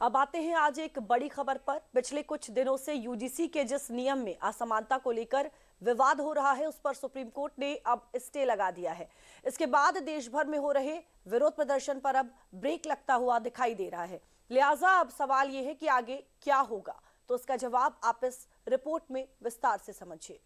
अब आते हैं आज एक बड़ी खबर पर। पिछले कुछ दिनों से यूजीसी के जिस नियम में असमानता को लेकर विवाद हो रहा है, उस पर सुप्रीम कोर्ट ने अब स्टे लगा दिया है। इसके बाद देश भर में हो रहे विरोध प्रदर्शन पर अब ब्रेक लगता हुआ दिखाई दे रहा है। लिहाजा अब सवाल यह है कि आगे क्या होगा, तो इसका जवाब आप इस रिपोर्ट में विस्तार से समझिए।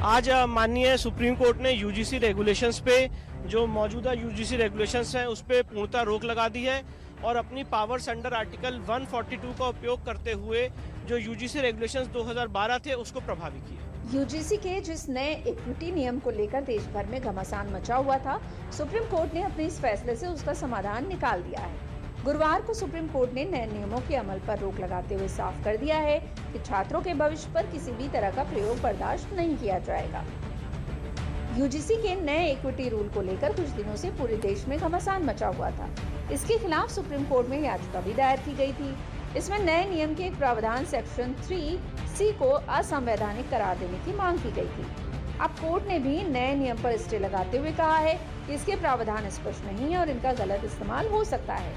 आज माननीय सुप्रीम कोर्ट ने यूजीसी रेगुलेशंस पे, जो मौजूदा यूजीसी रेगुलेशंस हैं, उस पे पूर्णतः रोक लगा दी है और अपनी पावर्स अंडर आर्टिकल 142 का उपयोग करते हुए जो यूजीसी रेगुलेशंस 2012 थे उसको प्रभावी किया। यूजीसी के जिस नए इक्विटी नियम को लेकर देश भर में घमासान मचा हुआ था, सुप्रीम कोर्ट ने अपने इस फैसले से उसका समाधान निकाल दिया है। गुरुवार को सुप्रीम कोर्ट ने नए नियमों के अमल पर रोक लगाते हुए साफ कर दिया है कि छात्रों के भविष्य पर किसी भी तरह का प्रयोग बर्दाश्त नहीं किया जाएगा। यूजीसी के नए इक्विटी रूल को लेकर कुछ दिनों से पूरे देश में घमासान मचा हुआ था। इसके खिलाफ सुप्रीम कोर्ट में याचिका भी दायर की गई थी। इसमें नए नियम के एक प्रावधान सेक्शन 3C को असंवैधानिक करार देने की मांग की गई थी। अब कोर्ट ने भी नए नियम पर स्टे लगाते हुए कहा है कि इसके प्रावधान स्पष्ट नहीं है और इनका गलत इस्तेमाल हो सकता है।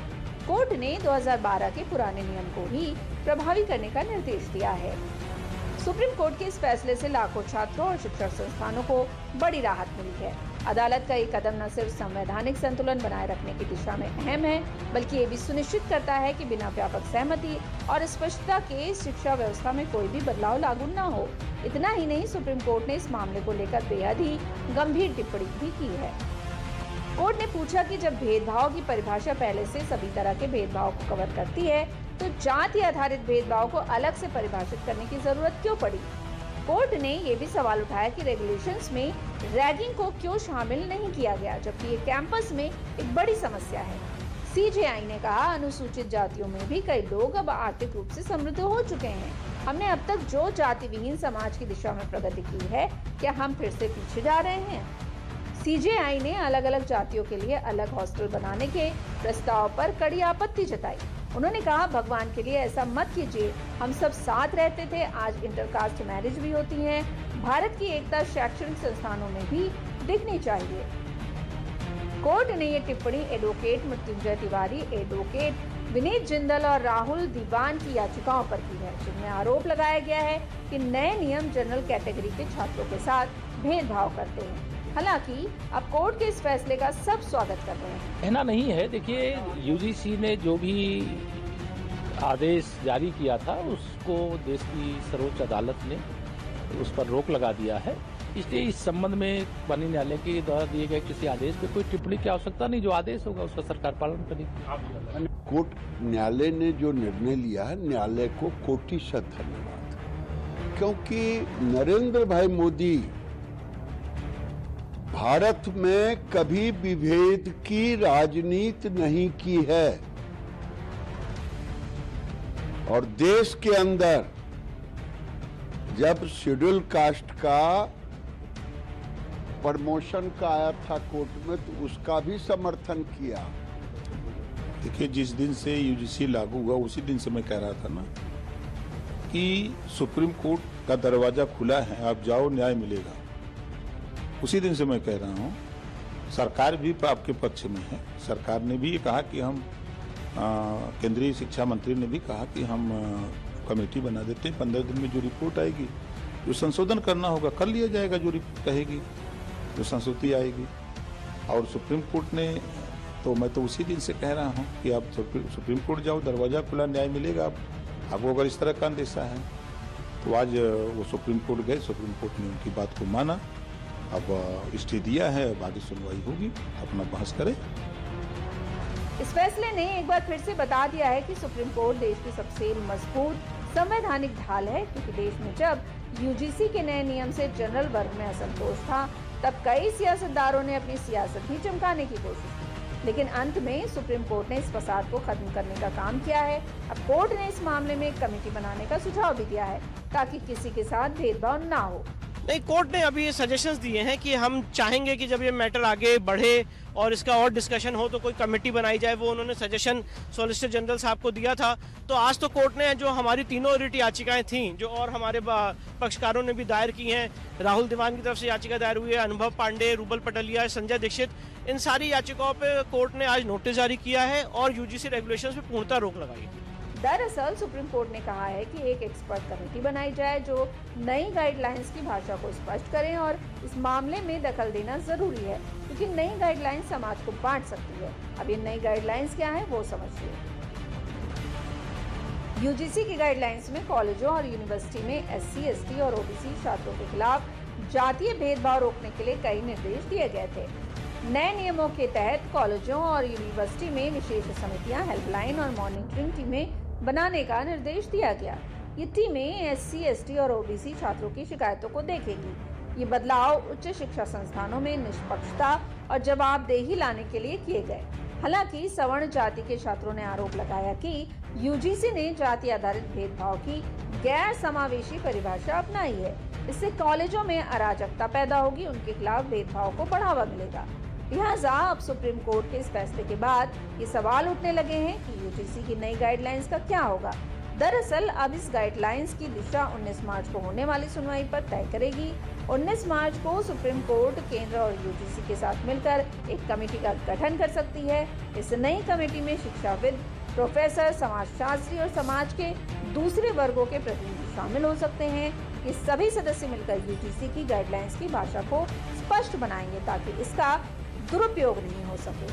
कोर्ट ने 2012 के पुराने नियम को ही प्रभावी करने का निर्देश दिया है। सुप्रीम कोर्ट के इस फैसले से लाखों छात्रों और शिक्षण संस्थानों को बड़ी राहत मिली है। अदालत का ये कदम न सिर्फ संवैधानिक संतुलन बनाए रखने की दिशा में अहम है, बल्कि ये भी सुनिश्चित करता है कि बिना व्यापक सहमति और स्पष्टता के शिक्षा व्यवस्था में कोई भी बदलाव लागू न हो। इतना ही नहीं, सुप्रीम कोर्ट ने इस मामले को लेकर बेहद ही गंभीर टिप्पणी भी की है। कोर्ट ने पूछा कि जब भेदभाव की परिभाषा पहले से सभी तरह के भेदभाव को कवर करती है, तो जाति आधारित भेदभाव को अलग से परिभाषित करने की जरूरत क्यों पड़ी। कोर्ट ने ये भी सवाल उठाया कि रेगुलेशंस में रैगिंग को क्यों शामिल नहीं किया गया, जबकि ये कैंपस में एक बड़ी समस्या है। सीजेआई ने कहा, अनुसूचित जातियों में भी कई लोग अब आर्थिक रूप से समृद्ध हो चुके हैं। हमने अब तक जो जाति विहीन समाज की दिशा में प्रगति की है, क्या हम फिर से पीछे जा रहे हैं? सीजेआई ने अलग अलग जातियों के लिए अलग हॉस्टल बनाने के प्रस्ताव पर कड़ी आपत्ति जताई। उन्होंने कहा, भगवान के लिए ऐसा मत कीजिए, हम सब साथ रहते थे, आज इंटरकास्ट मैरिज भी होती है। भारत की एकता शैक्षणिक संस्थानों में भी दिखनी चाहिए। कोर्ट ने ये टिप्पणी एडवोकेट मृत्युंजय तिवारी, एडवोकेट विनीत जिंदल और राहुल दीवान की याचिकाओं पर की है, जिनमें आरोप लगाया गया है कि नए नियम जनरल कैटेगरी के छात्रों के साथ भेदभाव करते हैं। हालांकि अब कोर्ट के इस फैसले का सब स्वागत कर रहे हैं। कहना नहीं है। देखिए, यूजीसी ने जो भी आदेश जारी किया था, उसको देश की सर्वोच्च अदालत ने उस पर रोक लगा दिया है। इसलिए इस संबंध में माननीय न्यायालय के द्वारा दिए गए किसी आदेश पे कोई टिप्पणी की आवश्यकता नहीं। जो आदेश होगा उसका सरकार पालन करेगी। कोर्ट न्यायालय ने जो निर्णय लिया है, न्यायालय को कोटिशत धन्यवाद, क्योंकि नरेंद्र भाई मोदी भारत में कभी विभेद की राजनीति नहीं की है और देश के अंदर जब शेड्यूल कास्ट का प्रमोशन का आया था कोर्ट में, तो उसका भी समर्थन किया। देखिए, जिस दिन से यूजीसी लागू हुआ उसी दिन से मैं कह रहा था ना कि सुप्रीम कोर्ट का दरवाजा खुला है, आप जाओ, न्याय मिलेगा। उसी दिन से मैं कह रहा हूँ, सरकार भी आपके पक्ष में है। सरकार ने भी ये कहा कि हम केंद्रीय शिक्षा मंत्री ने भी कहा कि हम कमेटी बना देते हैं, 15 दिन में जो रिपोर्ट आएगी, जो संशोधन करना होगा कर लिया जाएगा, जो रिपोर्ट कहेगी, जो संशोधन आएगी। और सुप्रीम कोर्ट ने तो मैं तो उसी दिन से कह रहा हूँ कि आप सुप्रीम कोर्ट जाओ, दरवाजा खुला, न्याय मिलेगा। आपको अगर इस तरह का अंदेशा है तो आज वो सुप्रीम कोर्ट गए, सुप्रीम कोर्ट ने उनकी बात को माना, अब स्टे दिया है, अब आगे सुनवाई होगी, अपना बहस करें। इस फैसले ने एक बार फिर से बता दिया है कि सुप्रीम कोर्ट देश की सबसे मजबूत संवैधानिक ढाल है, क्योंकि देश में जब यूजीसी के नए नियम से जनरल वर्ग में असंतोष था, तब कई सियासतदारों ने अपनी सियासत भी चमकाने की कोशिश की, लेकिन अंत में सुप्रीम कोर्ट ने इस फसाद को खत्म करने का काम किया है। अब कोर्ट ने इस मामले में एक कमेटी बनाने का सुझाव भी दिया है, ताकि किसी के साथ भेदभाव न हो। नहीं, कोर्ट ने अभी ये सजेशंस दिए हैं कि हम चाहेंगे कि जब ये मैटर आगे बढ़े और इसका और डिस्कशन हो तो कोई कमेटी बनाई जाए। वो उन्होंने सजेशन सॉलिसिटर जनरल साहब को दिया था। तो आज तो कोर्ट ने जो हमारी तीनों रिट याचिकाएं थीं, जो और हमारे पक्षकारों ने भी दायर की हैं, राहुल दीवान की तरफ से याचिका दायर हुई है, अनुभव पांडे, रूबल पटलिया, संजय दीक्षित, इन सारी याचिकाओं पे कोर्ट ने आज नोटिस जारी किया है और यूजीसी रेगुलेशंस पे पूर्णतः रोक लगाई है। दरअसल सुप्रीम कोर्ट ने कहा है कि एक एक्सपर्ट कमेटी बनाई जाए जो नई गाइडलाइंस की भाषा को स्पष्ट करें और इस मामले में दखल देना जरूरी है, क्योंकि नई गाइडलाइंस समाज को बांट सकती है। अब ये नई गाइडलाइंस क्या है वो समझिए। यूजीसी की गाइडलाइंस में कॉलेजों और यूनिवर्सिटी में एससी, एसटी और ओबीसी छात्रों के खिलाफ जातीय भेदभाव रोकने के लिए कई निर्देश दिए गए थे। नए नियमों के तहत कॉलेजों और यूनिवर्सिटी में विशेष समितियां, हेल्पलाइन और मॉनिटरिंग टीमें बनाने का निर्देश दिया गया। ये टीमें एससी, एसटी और ओबीसी छात्रों की शिकायतों को देखेगी। ये बदलाव उच्च शिक्षा संस्थानों में निष्पक्षता और जवाबदेही लाने के लिए किए गए। हालांकि सवर्ण जाति के छात्रों ने आरोप लगाया कि यूजीसी ने जाति आधारित भेदभाव की गैर समावेशी परिभाषा अपनाई है। इससे कॉलेजों में अराजकता पैदा होगी, उनके खिलाफ भेदभाव को बढ़ावा मिलेगा। लिहाजा अब सुप्रीम कोर्ट के इस फैसले के बाद ये सवाल उठने लगे हैं कि यूजीसी की नई गाइडलाइंस का क्या होगा। दरअसल अब इस गाइडलाइंस की दिशा 19 मार्च को होने वाली सुनवाई पर तय करेगी। 19 मार्च को सुप्रीम कोर्ट केंद्र और यूजीसी के साथ मिलकर एक कमेटी का गठन कर सकती है। इस नई कमेटी में शिक्षाविद, प्रोफेसर, समाजशास्त्री और समाज के दूसरे वर्गों के प्रतिनिधि शामिल हो सकते हैं। ये सभी सदस्य मिलकर यूजीसी की गाइडलाइंस की भाषा को स्पष्ट बनाएंगे ताकि इसका दुरुपयोग नहीं हो सके।